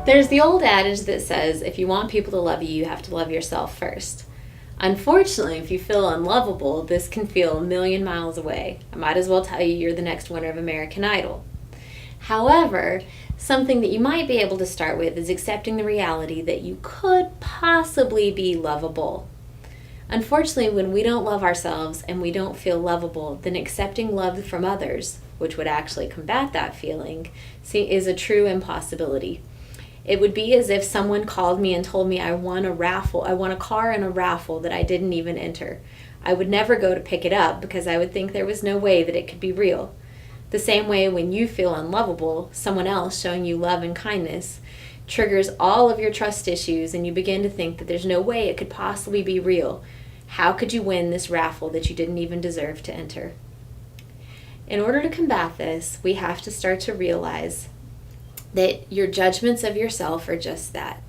There's the old adage that says if you want people to love you, you have to love yourself first. Unfortunately, if you feel unlovable, this can feel a million miles away. I might as well tell you you're the next winner of American Idol. However, something that you might be able to start with is accepting the reality that you could possibly be lovable. Unfortunately, when we don't love ourselves and we don't feel lovable, then accepting love from others, which would actually combat that feeling, is a true impossibility. It would be as if someone called me and told me I won a car in a raffle that I didn't even enter. I would never go to pick it up because I would think there was no way that it could be real. The same way when you feel unlovable, someone else showing you love and kindness triggers all of your trust issues and you begin to think that there's no way it could possibly be real. How could you win this raffle that you didn't even deserve to enter? In order to combat this, we have to start to realize that your judgments of yourself are just that.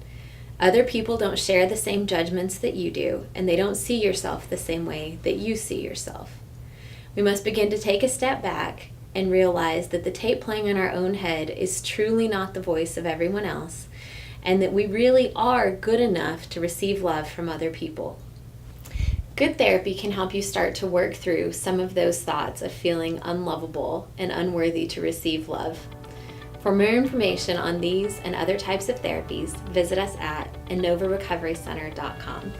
Other people don't share the same judgments that you do, and they don't see yourself the same way that you see yourself. We must begin to take a step back and realize that the tape playing in our own head is truly not the voice of everyone else, and that we really are good enough to receive love from other people. Good therapy can help you start to work through some of those thoughts of feeling unlovable and unworthy to receive love. For more information on these and other types of therapies, visit us at InnovaRecoveryCenter.com.